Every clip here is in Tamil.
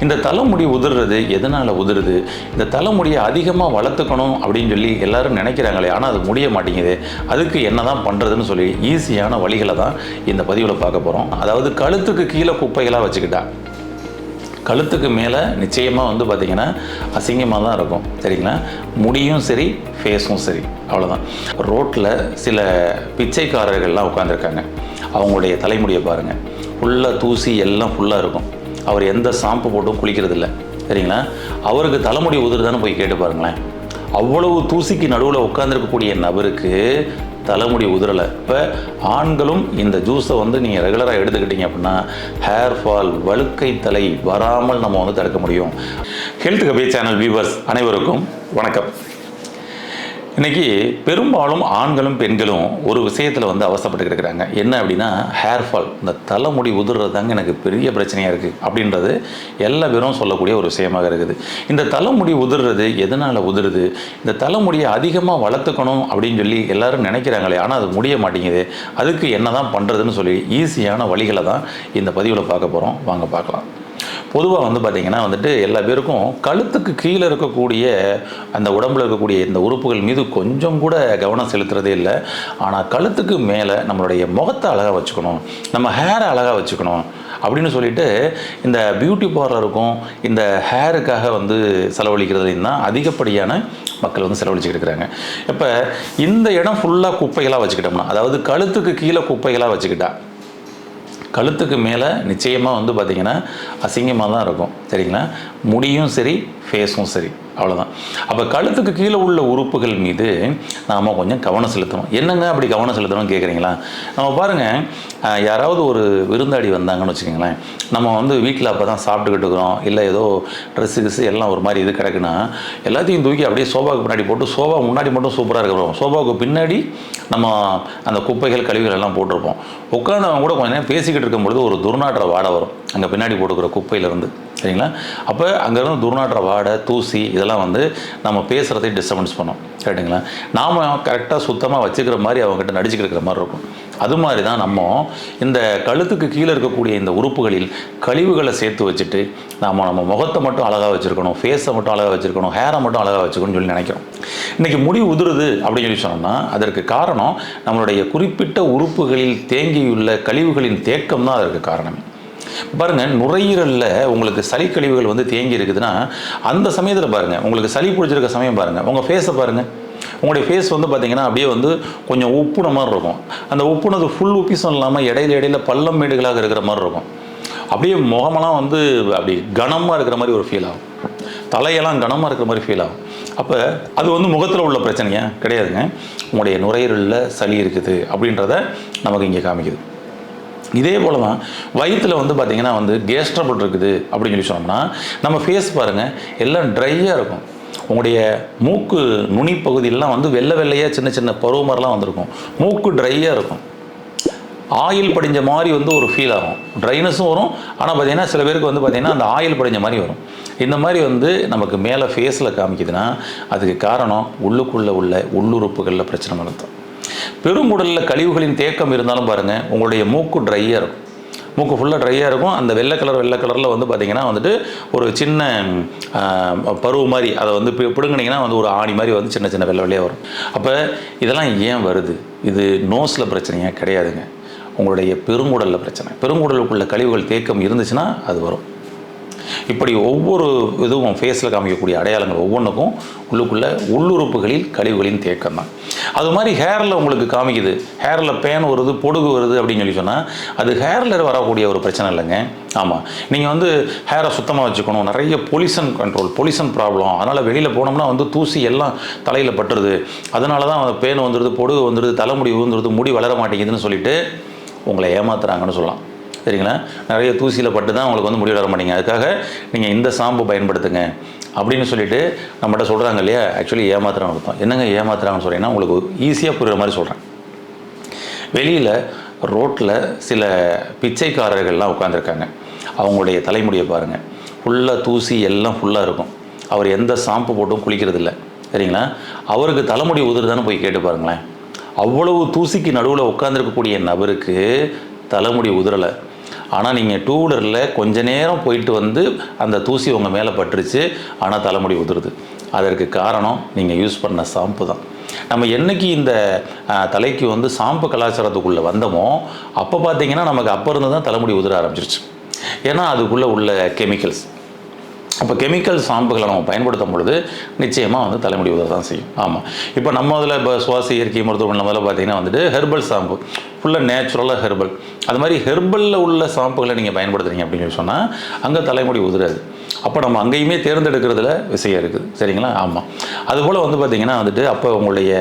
இந்த தலைமுடி உதிர்றது எதனால் உதிருது? இந்த தலைமுடியை அதிகமாக வளர்த்துக்கணும் அப்படின்னு சொல்லி எல்லாரும் நினைக்கிறாங்களே, ஆனால் அது முடிய மாட்டேங்குது. அதுக்கு என்ன தான் பண்ணுறதுன்னு சொல்லி ஈஸியான வழிகளை தான் இந்த பதிவில் பார்க்க போகிறோம். அதாவது கழுத்துக்கு கீழே குப்பைகளாக வச்சுக்கிட்டா கழுத்துக்கு மேலே நிச்சயமாக பார்த்திங்கன்னா அசிங்கமாக தான் இருக்கும், சரிங்களா? முடியும் சரி, ஃபேஸும் சரி, அவ்வளோதான். ரோட்டில் சில பிச்சைக்காரர்கள்லாம் உட்காந்துருக்காங்க. அவங்களுடைய தலைமுடியை பாருங்கள், ஃபுல்லாக தூசி எல்லாம் ஃபுல்லாக இருக்கும். அவர் எந்த ஷாம்பு போட்டும் குளிக்கிறதில்ல, சரிங்களா? அவருக்கு தலைமுடி உதிர்தானே போய் கேட்டு பாருங்களேன். அவ்வளவு தூசிக்கு நடுவில் உட்காந்துருக்கக்கூடிய நபருக்கு தலைமுடி உதிரலை. இப்போ ஆண்களும் இந்த ஜூஸை நீங்கள் ரெகுலராக எடுத்துக்கிட்டீங்க அப்படின்னா ஹேர் ஃபால், வழுக்கை தலை வராமல் நம்ம தடுக்க முடியும். ஹெல்த் கபே சேனல் வியூவர்ஸ் அனைவருக்கும் வணக்கம். இன்றைக்கி பெரும்பாலும் ஆண்களும் பெண்களும் ஒரு விஷயத்தில் அவசரப்பட்டு இருக்கிறாங்க. என்ன அப்படின்னா ஹேர் ஃபால், இந்த தலைமுடி உதிர்றது தாங்க எனக்கு பெரிய பிரச்சனையாக இருக்குது அப்படின்றது எல்லா பேரும் சொல்லக்கூடிய ஒரு விஷயமாக இருக்குது. இந்த தலைமுடி உதிர்றது எதனால் உதிருது? இந்த தலைமுடியை அதிகமாக வளர்த்துக்கணும் அப்படின்னு சொல்லி எல்லாரும் நினைக்கிறாங்களே, ஆனால் அது முடிய மாட்டேங்குது. அதுக்கு என்ன தான் பண்ணுறதுன்னு சொல்லி ஈஸியான வழிகளை தான் இந்த பதிவில் பார்க்க போகிறோம். வாங்க பார்க்கலாம். பொதுவாக பார்த்திங்கன்னா எல்லா பேருக்கும் கழுத்துக்கு கீழே இருக்கக்கூடிய அந்த உடம்பில் இருக்கக்கூடிய இந்த உறுப்புகள் மீது கொஞ்சம் கூட கவனம் செலுத்துறதே இல்லை. ஆனால் கழுத்துக்கு மேலே நம்மளுடைய முகத்தை அழகாக வச்சுக்கணும், நம்ம ஹேரை அழகாக வச்சுக்கணும் அப்படின்னு சொல்லிட்டு இந்த பியூட்டி பார்லருக்கும் இந்த ஹேருக்காக செலவழிக்கிறதுலையும் தான் அதிகப்படியான மக்கள் செலவழிச்சுக்கிட்டு இருக்கிறாங்க. இப்போ இந்த இடம் ஃபுல்லாக குப்பைகளாக வச்சுக்கிட்டோம்னா, அதாவது கழுத்துக்கு கீழே குப்பைகளாக வச்சுக்கிட்டா கழுத்துக்கு மேலே நிச்சயமாக பார்த்திங்கன்னா அசிங்கமாக தான் இருக்கும், சரிங்களா? முடியும் சரி, ஃபேஸும் சரி, அவ்வளோதான். அப்போ கழுத்துக்கு கீழே உள்ள உறுப்புகள் மீது நாம் கொஞ்சம் கவனம் செலுத்தணும். என்னங்க அப்படி கவனம் செலுத்தணும்னு கேட்குறீங்களா? நம்ம பாருங்கள், யாராவது ஒரு விருந்தாடி வந்தாங்கன்னு வச்சுக்கோங்களேன். நம்ம வீட்டில் அப்போ தான் சாப்பிட்டுக்கிட்டு இருக்கிறோம், இல்லை ஏதோ ட்ரெஸ்ஸு எல்லாம் ஒரு மாதிரி இது கிடக்குன்னா எல்லாத்தையும் தூக்கி அப்படியே சோபாவுக்கு பின்னாடி போட்டு, சோபா முன்னாடி மட்டும் சூப்பராக இருக்கிறோம், சோபாவுக்கு பின்னாடி நம்ம அந்த குப்பைகள் கழிவுகள் எல்லாம் போட்டிருப்போம். உட்காந்தவங்க கூட கொஞ்சம் நேரம் பேசிக்கிட்டு இருக்கும்பொழுது ஒரு துர்நாற்ற வாடை வரும் அங்கே பின்னாடி போட்டுக்கிற குப்பையிலேருந்து, சரிங்களா? அப்போ அங்கேருந்து துர்நாற்ற வாடை, தூசி இதெல்லாம் நம்ம பேசுகிறதை டிஸ்டர்பன்ஸ் பண்ணோம், கரெக்டுங்களா? நாம் கரெக்டாக சுத்தமாக வச்சுக்கிற மாதிரி அவங்ககிட்ட நடிச்சுக்கிட்டு இருக்கிற மாதிரி இருக்கும். அது மாதிரி தான் நம்ம இந்த கழுத்துக்கு கீழே இருக்கக்கூடிய இந்த உறுப்புகளில் கழிவுகளை சேர்த்து வச்சுட்டு நம்ம முகத்தை மட்டும் அழகாக வச்சுருக்கணும், ஃபேஸை மட்டும் அழகாக வச்சுருக்கணும், ஹேரை மட்டும் அழகாக வச்சுக்கணும்னு சொல்லி நினைக்கிறோம். இன்றைக்கி முடி உதிருது அப்படின்னு சொல்லி சொன்னோம்னா அதற்கு காரணம் நம்மளுடைய குறிப்பிட்ட உறுப்புகளில் தேங்கியுள்ள கழிவுகளின் தேக்கம் தான் அதற்கு காரணம். பாருங்கள், நுரையீரலில் உங்களுக்கு சளி கழிவுகள் தேங்கி இருக்குதுன்னா அந்த சமயத்தில் பாருங்கள், உங்களுக்கு சளி பிடிச்சிருக்க சமயம் பாருங்கள், உங்கள் ஃபேஸை பாருங்கள். உங்களுடைய ஃபேஸ் பார்த்திங்கன்னா அப்படியே கொஞ்சம் உப்புன மாதிரி இருக்கும். அந்த உப்புனது ஃபுல் உப்பிசம் இல்லாமல் இடையில பள்ளம் மேடுகளாக இருக்கிற மாதிரி இருக்கும். அப்படியே முகமெல்லாம் அப்படி கனமாக இருக்கிற மாதிரி ஒரு ஃபீல் ஆகும், தலையெல்லாம் கனமாக இருக்கிற மாதிரி ஃபீல் ஆகும். அப்போ அது முகத்தில் உள்ள பிரச்சனையா கிடையாதுங்க, உங்களுடைய நுரையீரலில் சளி இருக்குது அப்படின்றத நமக்கு இங்கே காமிக்குது. இதே போல் தான் வயிற்றில் பார்த்திங்கன்னா கேஸ் ட்ரபிள் இருக்குது அப்படின்னு சொல்லி சொன்னோம்னா நம்ம ஃபேஸ் பாருங்கள் எல்லாம் ட்ரையாக இருக்கும். உங்களுடைய மூக்கு நுனி பகுதியெல்லாம் வெள்ளை வெள்ளையாக சின்ன சின்ன பருவ மாதிரிலாம் வந்திருக்கும். மூக்கு ட்ரையாக இருக்கும், ஆயில் படிஞ்ச மாதிரி ஒரு ஃபீல் ஆகும், ட்ரைனஸும் வரும். ஆனால் பார்த்திங்கன்னா சில பேருக்கு பார்த்திங்கன்னா அந்த ஆயில் படிஞ்ச மாதிரி வரும். இந்த மாதிரி நமக்கு மேலே ஃபேஸில் காமிக்குதுன்னா அதுக்கு காரணம் உள்ளுக்குள்ளே உள்ள உள்ளுறுப்புகளில் பிரச்சனை நடத்தும். பெருங்குடலில் கழிவுகளின் தேக்கம் இருந்தாலும் பாருங்கள், உங்களுடைய மூக்கு ட்ரையாக இருக்கும், மூக்கு ஃபுல்லாக ட்ரையாக இருக்கும். அந்த வெள்ளை கலரில் பார்த்திங்கன்னா ஒரு சின்ன பருவ மாதிரி அதை பிடுங்கினீங்கன்னா ஒரு ஆணி மாதிரி சின்ன சின்ன வெள்ளை வெள்ளையாக வரும். அப்போ இதெல்லாம் ஏன் வருது? இது நோஸில் பிரச்சனையாக கிடையாதுங்க, உங்களுடைய பெருங்குடலில் பிரச்சனை. பெருங்குடலுக்குள்ள கழிவுகள் தேக்கம் இருந்துச்சுன்னா அது வரும். இப்படி ஒவ்வொரு இதுவும் ஃபேஸில் காமிக்கக்கூடிய அடையாளங்கள் ஒவ்வொன்றுக்கும் உள்ளுக்குள்ள உள்ளுறுப்புகளில் கழிவுகளின் தேக்கம் தான். அது மாதிரி ஹேரில் உங்களுக்கு காமிக்குது, ஹேரில் பேன் வருது, பொடுகு வருது அப்படின்னு சொல்லி சொன்னால் அது ஹேரில் வரக்கூடிய ஒரு பிரச்சனை இல்லைங்க. ஆமாம், நீங்கள் ஹேரை சுத்தமாக வச்சுக்கணும், நிறைய பொல்யூஷன் கண்ட்ரோல், பொல்யூஷன் ப்ராப்ளம், அதனால் வெளியில் போனோம்னா தூசி எல்லாம் தலையில் பட்டுருது, அதனால தான் பேன் வந்துடுது, பொடுகு வந்துடுது, தலைமுடி விழுந்துடுது, முடி வளர மாட்டேங்குதுன்னு சொல்லிட்டு உங்களை ஏமாத்துறாங்கன்னு சொல்லலாம், சரிங்களா? நிறைய தூசியில் பட்டு தான் உங்களுக்கு முடி வர மாட்டேங்க, அதுக்காக நீங்கள் இந்த ஷாம்பு பயன்படுத்துங்க அப்படின்னு சொல்லிட்டு நம்மகிட்ட சொல்கிறாங்க இல்லையா? ஆக்சுவலி ஏமாத்துறாங்க அர்த்தம். என்னங்க ஏமாத்துறாங்கன்னு சொல்கிறீங்கன்னா உங்களுக்கு ஈஸியாக புரிகிற மாதிரி சொல்கிறேன். வெளியில் ரோட்டில் சில பிச்சைக்காரர்கள்லாம் உட்காந்துருக்காங்க. அவங்களுடைய தலைமுடியை பாருங்கள், ஃபுல்லாக தூசி எல்லாம் ஃபுல்லாக இருக்கும். அவர் எந்த ஷாம்பு போட்டும் குளிக்கிறதில்ல, சரிங்களா? அவருக்கு தலைமுடி உதிர்தானே போய் கேட்டு பாருங்களேன். அவ்வளவு தூசிக்கு நடுவில் உட்காந்துருக்கக்கூடிய நபருக்கு தலைமுடி உதிரலை. ஆனால் நீங்கள் டூ வீலரில் கொஞ்ச நேரம் போயிட்டு வந்து அந்த தூசி உங்கள் மேலே பட்டுருச்சு, ஆனால் தலைமுடி உதிருது. அதற்கு காரணம் நீங்கள் யூஸ் பண்ண ஷாம்பு தான். நம்ம என்றைக்கு இந்த தலைக்கு வந்து ஷாம்பு கலாச்சாரத்துக்குள்ளே வந்தோமோ அப்போ பார்த்தீங்கன்னா நமக்கு அப்போ இருந்து தான் தலைமுடி உதிர ஆரம்பிச்சிருச்சு. ஏன்னா அதுக்குள்ளே உள்ள கெமிக்கல்ஸ். அப்போ கெமிக்கல் ஷாம்புகளை நம்ம பயன்படுத்தும் பொழுது நிச்சயமாக வந்து தலைமுடி உதவ தான் செய்யும். ஆமாம், இப்போ நம்ம அதில் இப்போ சுவாச இயற்கை மருத்துவம் நம்மள பார்த்தீங்கன்னா வந்துட்டு ஹெர்பல் ஷாம்பு, ஃபுல்லாக நேச்சுரலாக ஹெர்பல். அது மாதிரி ஹெர்பலில் உள்ள ஷாம்புகளை நீங்கள் பயன்படுத்துறீங்க அப்படின்னு சொல்லி சொன்னால் அங்கே தலைமுடி உதிராது. அப்போ நம்ம அங்கேயுமே தேர்ந்தெடுக்கிறதுல விஷயம் இருக்குது. சரிங்களா? ஆமாம். அதுபோல் வந்து பார்த்திங்கன்னா வந்துட்டு அப்போ உங்களுடைய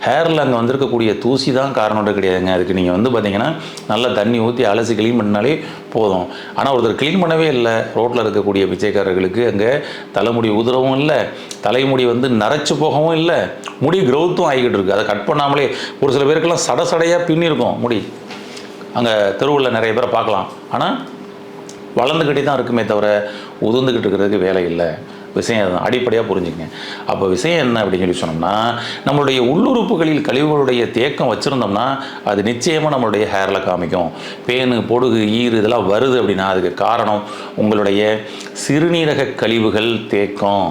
ஹேரில் அங்கே வந்திருக்கக்கூடிய தூசி தான் காரணம் கிடையாதுங்க. அதுக்கு நீங்கள் வந்து பார்த்திங்கன்னா நல்லா தண்ணி ஊற்றி அலசி க்ளீன் பண்ணாலே போதும். ஆனால் ஒருத்தர் க்ளீன் பண்ணவே இல்லை, ரோட்டில் இருக்கக்கூடிய பிச்சைக்காரர்களுக்கு அங்கே தலைமுடி உதிரவும் இல்லை, தலைமுடி வந்து நரைச்சி போகவும் இல்லை, முடி க்ரோத்தும் ஆகிக்கிட்டு இருக்குது. அதை கட் பண்ணாமலே ஒரு சில பேருக்கெல்லாம் சடையாக பின்னிருக்கும் முடி. அங்கே தெருவில் நிறைய பேரை பார்க்கலாம். ஆனால் வளர்ந்துக்கிட்டே தான் இருக்குமே தவிர உதிர்ந்துக்கிட்டு இருக்கிறதுக்கு வேலை இல்லை. விஷயம் அடிப்படையாக புரிஞ்சுக்கங்க. அப்போ விஷயம் என்ன அப்படின்னு சொல்லி சொன்னோம்னா, நம்மளுடைய உள்ளுறுப்புகளில் கழிவுகளுடைய தேக்கம் வச்சுருந்தோம்னா அது நிச்சயமாக நம்மளுடைய ஹேரில் காமிக்கும். பேனு, பொடுகு, ஈறு இதெல்லாம் வருது அப்படின்னா அதுக்கு காரணம் உங்களுடைய சிறுநீரக கழிவுகள் தேக்கம்,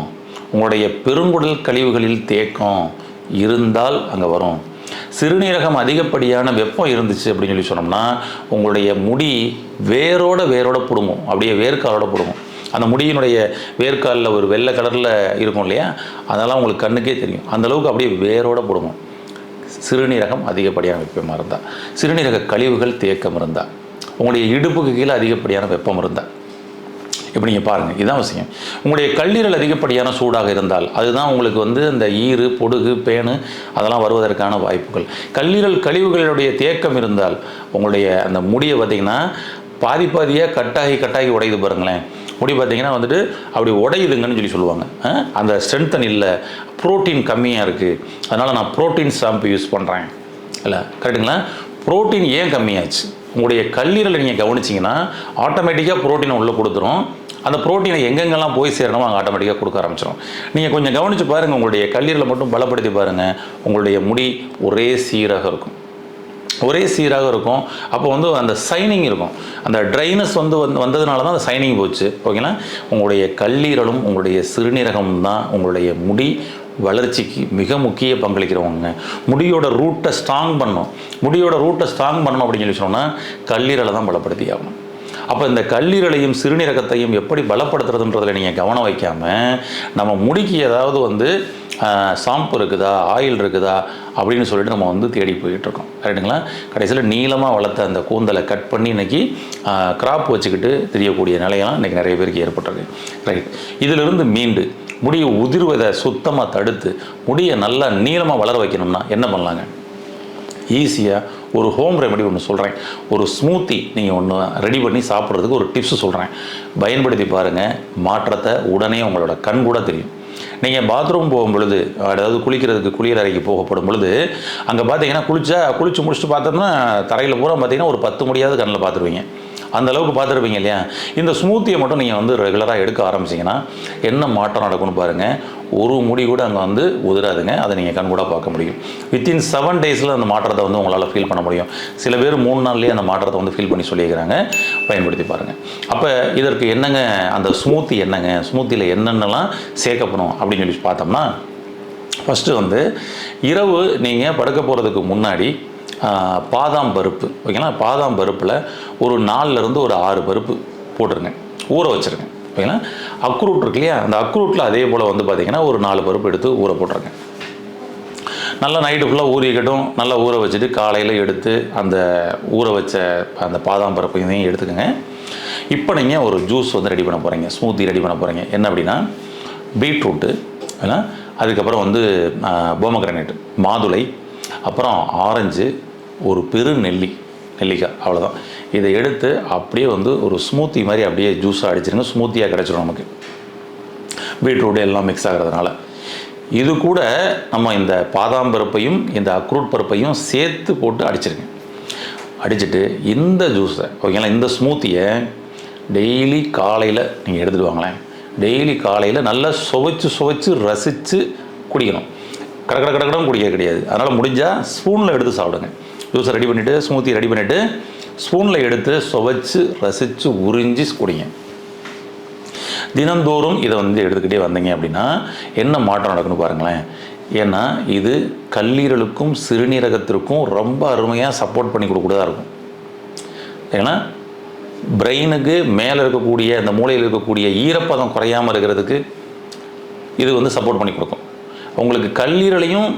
உங்களுடைய பெருங்குடல் கழிவுகளில் தேக்கம் இருந்தால் அங்கே வரும். சிறுநீரகம் அதிகப்படியான வெப்பம் இருந்துச்சு அப்படின்னு சொல்லி சொன்னோம்னா உங்களுடைய முடி வேரோட பிடுங்கும், அப்படியே வேர்க்காலோட பிடுங்கும். அந்த முடியினுடைய வேர்க்காலில் ஒரு வெள்ளை கலரில் இருக்கும் இல்லையா, அதெல்லாம் உங்களுக்கு கண்ணுக்கே தெரியும். அந்தளவுக்கு அப்படியே வேரோட பிடுங்கும். சிறுநீரகம் அதிகப்படியான வெப்பமாக இருந்தால், சிறுநீரக கழிவுகள் தேக்கம் இருந்தால், உங்களுடைய இடுப்புக்கு கீழே அதிகப்படியான வெப்பம் இருந்தால், இப்போ நீங்கள் பாருங்கள், இதுதான் விஷயம். உங்களுடைய கல்லீரல் அதிகப்படியான சூடாக இருந்தால் அதுதான் உங்களுக்கு வந்து இந்த ஈறு, பொடுகு, பேனு அதெல்லாம் வருவதற்கான வாய்ப்புகள். கல்லீரல் கழிவுகளுடைய தேக்கம் இருந்தால் உங்களுடைய அந்த முடியை பார்த்திங்கன்னா பாதியாக கட்டாகி உடையுது பாருங்களேன். முடி பார்த்திங்கன்னா வந்துட்டு அப்படி உடையுதுங்கன்னு சொல்லி சொல்லுவாங்க. அந்த ஸ்ட்ரென்த்தன் இல்லை, ப்ரோட்டீன் கம்மியாக இருக்குது, அதனால் நான் ப்ரோட்டீன் ஷாம்பு யூஸ் பண்ணுறேன். இல்லை, கரெக்டுங்களா? ப்ரோட்டீன் ஏன் கம்மியாச்சு? உங்களுடைய கல்லீரலை நீங்கள் கவனிச்சிங்கன்னா ஆட்டோமேட்டிக்காக ப்ரோட்டீனை உள்ளே கொடுத்துரும். அந்த ப்ரோட்டீனை எங்கெங்கெல்லாம் போய் சேரணுமோ அங்கே ஆட்டோமேட்டிக்காக கொடுக்க ஆரம்பிச்சிடும். நீங்கள் கொஞ்சம் கவனித்து பாருங்கள், உங்களுடைய கல்லீரலை மட்டும் பலப்படுத்தி பாருங்கள், உங்களுடைய முடி ஒரே சீராக இருக்கும். அப்போ வந்து அந்த சைனிங் இருக்கும். அந்த ட்ரைனஸ் வந்ததுனால தான் அந்த சைனிங் போச்சு. ஓகேங்களா? உங்களுடைய கல்லீரலும் உங்களுடைய சிறுநீரகமும் தான் உங்களுடைய முடி வளர்ச்சிக்கு மிக முக்கிய பங்களிக்கிறவங்க. முடியோட ரூட்டை ஸ்ட்ராங் பண்ணணும் அப்படின்னு சொல்லி சொன்னால் கல்லீரலை தான் பலப்படுத்தி ஆகணும். அப்போ இந்த கல்லீரலையும் சிறுநீரகத்தையும் எப்படி பலப்படுத்துறதுன்றதில் நீங்கள் கவனம் வைக்காமல் நம்ம முடிக்கு ஏதாவது வந்து ஷாம்பு இருக்குதா, ஆயில் இருக்குதா அப்படின்னு சொல்லிட்டு நம்ம வந்து தேடி போயிட்டுருக்கோம். ரைட்டுங்களா? கடைசியில் நீளமாக வளர்த்த அந்த கூந்தலை கட் பண்ணி இன்றைக்கி கிராப் வச்சுக்கிட்டு தெரியக்கூடிய நிலையெல்லாம் இன்றைக்கி நிறைய பேருக்கு ஏற்பட்டிருக்கு. ரைட். இதிலிருந்து மீண்டு முடியை உதிர்வதை சுத்தமாக தடுத்து முடியை நல்லா நீளமாக வளர வைக்கணும்னா என்ன பண்ணலாங்க? ஈஸியாக ஒரு ஹோம் ரெமெடி ஒன்று சொல்கிறேன். ஒரு ஸ்மூத்தி நீங்கள் ஒன்று ரெடி பண்ணி சாப்பிட்றதுக்கு ஒரு டிப்ஸு சொல்கிறேன். பயன்படுத்தி பாருங்கள், மாற்றத்தை உடனே உங்களோட கண் கூட தெரியும். நீங்கள் பாத்ரூம் போகும் பொழுது, அதாவது குளிக்கிறதுக்கு குளியல் அறைக்கு போகப்படும் பொழுது அங்கே பார்த்தீங்கன்னா குளிச்சு முடிச்சுட்டு பார்த்தோம்னா தரையில் பூரா பார்த்தீங்கன்னா ஒரு 10 முடியாவது கண்ணில் பார்த்துருவீங்க. அந்த அளவுக்கு பார்த்துருப்பீங்க இல்லையா? இந்த ஸ்மூத்தியை மட்டும் நீங்கள் வந்து ரெகுலராக எடுக்க ஆரம்பிச்சிங்கன்னா என்ன மாற்றம் நடக்கும்னு பாருங்கள். ஒரு முடி கூட அங்கே வந்து உதிராதுங்க. அதை நீங்கள் கண் கூட பார்க்க முடியும். வித்தின் 7 டேஸில் அந்த மாற்றத்தை வந்து உங்களால் ஃபீல் பண்ண முடியும். சில பேர் 3 நாள்லேயே அந்த மாற்றத்தை வந்து ஃபீல் பண்ணி சொல்லியிருக்கிறாங்க. பயன்படுத்தி பாருங்கள். அப்போ இதற்கு என்னங்க அந்த ஸ்மூத்தி என்னங்க, ஸ்மூத்தியில் என்னென்னலாம் சேர்க்கப்படும் அப்படின்னு சொல்லி பார்த்தோம்னா, ஃபஸ்ட்டு வந்து இரவு நீங்கள் படுக்க போகிறதுக்கு முன்னாடி பாதாம் பருப்பு, ஓகேங்களா? பாதாம் பருப்பில் ஒரு 4லேருந்து ஒரு 6 பருப்பு போட்டுருங்க, ஊற வச்சுருங்க. ஓகேங்களா? அக்ரூட் இருக்கு இல்லையா, அந்த அக்ரூட்டில் அதே போல் வந்து பார்த்திங்கன்னா ஒரு 4 பருப்பு எடுத்து ஊற போட்டுருங்க. நல்லா நைட்டு ஃபுல்லாக ஊறிக்கட்டும். நல்லா ஊற வச்சுட்டு காலையில் எடுத்து அந்த ஊற வச்ச அந்த பாதாம் பருப்பு இதையும் எடுத்துக்கோங்க. இப்போ நீங்கள் ஒரு ஜூஸ் வந்து ரெடி பண்ண போகிறீங்க, ஸ்மூத்தி ரெடி பண்ண போகிறீங்க. என்ன அப்படின்னா, பீட்ரூட்டு, அதுக்கப்புறம் வந்து போமக்ரானேட், மாதுளை, அப்புறம் ஆரஞ்சு, ஒரு பெரு நெல்லிக்காய், அவ்வளோதான். இதை எடுத்து அப்படியே வந்து ஒரு ஸ்மூத்தி மாதிரி அப்படியே ஜூஸாக அடிச்சிருங்க. ஸ்மூத்தியாக கிடச்சிடும் நமக்கு, பீட்ரூட் எல்லாம் மிக்ஸ் ஆகிறதுனால. இது கூட நம்ம இந்த பாதாம் பருப்பையும் இந்த அக்ரூட் பருப்பையும் சேர்த்து போட்டு அடிச்சிருங்க. அடிச்சுட்டு இந்த ஜூஸை, ஓகேங்களா, இந்த ஸ்மூத்தியை டெய்லி காலையில் நீங்கள் எடுத்துகிட்டு வாங்களேன். டெய்லி காலையில் நல்லா சுவைச்சு ரசித்து குடிக்கணும். கடகடம் குடிக்க கிடையாது. அதனால் முடிஞ்சால் ஸ்பூனில் எடுத்து சாப்பிடுங்க. ஜூஸை ரெடி பண்ணிவிட்டு, ஸ்மூத்தி ரெடி பண்ணிவிட்டு ஸ்பூனில் எடுத்து சுவைச்சு ரசித்து உறிஞ்சி குடிங்க. தினந்தோறும் இதை வந்து எடுத்துக்கிட்டே வந்தீங்க அப்படின்னா என்ன மாற்றம் நடக்குன்னு பாருங்களேன். ஏன்னா இது கல்லீரலுக்கும் சிறுநீரகத்திற்கும் ரொம்ப அருமையாக சப்போர்ட் பண்ணி கொடுக்கக்கூடியதாக இருக்கும். ஏன்னா பிரெயினுக்கு மேலே இருக்கக்கூடிய அந்த மூளையில் இருக்கக்கூடிய ஈரப்பதம் குறையாமல் இருக்கிறதுக்கு இது வந்து சப்போர்ட் பண்ணி கொடுக்கும். உங்களுக்கு கல்லீரலையும்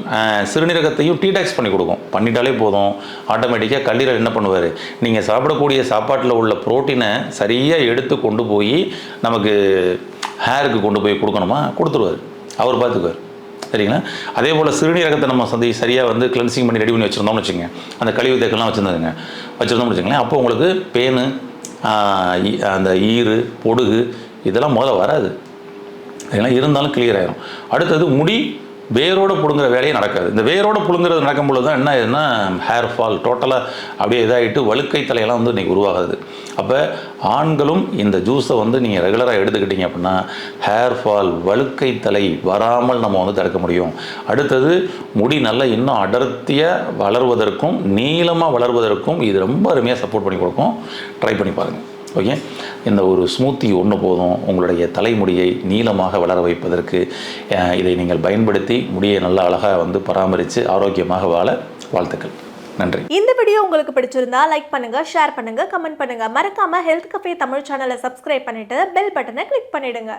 சிறுநீரகத்தையும் டீடாக்ஸ் பண்ணி கொடுக்கும். பண்ணிட்டாலே போதும், ஆட்டோமேட்டிக்காக கல்லீரல் என்ன பண்ணுவார், நீங்கள் சாப்பிடக்கூடிய சாப்பாட்டில் உள்ள புரோட்டீனை சரியாக எடுத்து கொண்டு போய் நமக்கு ஹேருக்கு கொண்டு போய் கொடுக்கணுமா, கொடுத்துருவார், அவர் பார்த்துக்குவார். சரிங்களா? அதே போல் சிறுநீரகத்தை நம்ம சரியாக வந்து கிளென்சிங் பண்ணி ரெடி பண்ணி வச்சுருந்தோம்னு வச்சுங்க, அந்த கழிவு தேக்கெல்லாம் வச்சுருந்தோம்னு வச்சுங்களேன், அப்போ உங்களுக்கு பேனு, அந்த ஈறு, பொடுகு இதெல்லாம் முதல்ல வராது. அதெல்லாம் இருந்தாலும் கிளியர் ஆகிடும். அடுத்தது முடி வேரோடு பிடுங்குற வேலையே நடக்காது. இந்த வேரோடு பிடுங்குறது நடக்கும் பொழுது தான் என்ன ஆகுதுன்னா ஹேர் ஃபால் டோட்டலாக அப்படியே இதாகிட்டு வழுக்கை தலையெல்லாம் வந்து இன்றைக்கி உருவாகுது. அப்போ ஆண்களும் இந்த ஜூஸை வந்து நீங்கள் ரெகுலராக எடுத்துக்கிட்டீங்க அப்படின்னா ஹேர் ஃபால் வழுக்கை தலை வராமல் நம்ம வந்து தடுக்க முடியும். அடுத்தது முடி நல்லா இன்னும் அடர்த்தியாக வளர்வதற்கும் நீளமாக வளர்வதற்கும் இது ரொம்ப அருமையாக சப்போர்ட் பண்ணி கொடுக்கும். ட்ரை பண்ணி பாருங்கள். ஓகே, இந்த ஒரு ஸ்மூத்தி ஒன்று போதும் உங்களுடைய தலைமுடியை நீளமாக வளர வைப்பதற்கு. இதை நீங்கள் பயன்படுத்தி முடியை நல்லா அழகாக வந்து பராமரித்து ஆரோக்கியமாக வாழ வாழ்த்துக்கள். நன்றி. இந்த வீடியோ உங்களுக்கு பிடிச்சிருந்தா லைக் பண்ணுங்க, ஷேர் பண்ணுங்க, கமெண்ட் பண்ணுங்க. மறக்காம ஹெல்த் கஃபே தமிழ் சேனலை சப்ஸ்கிரைப் பண்ணிட்டு பெல் பட்டனை கிளிக் பண்ணிடுங்க.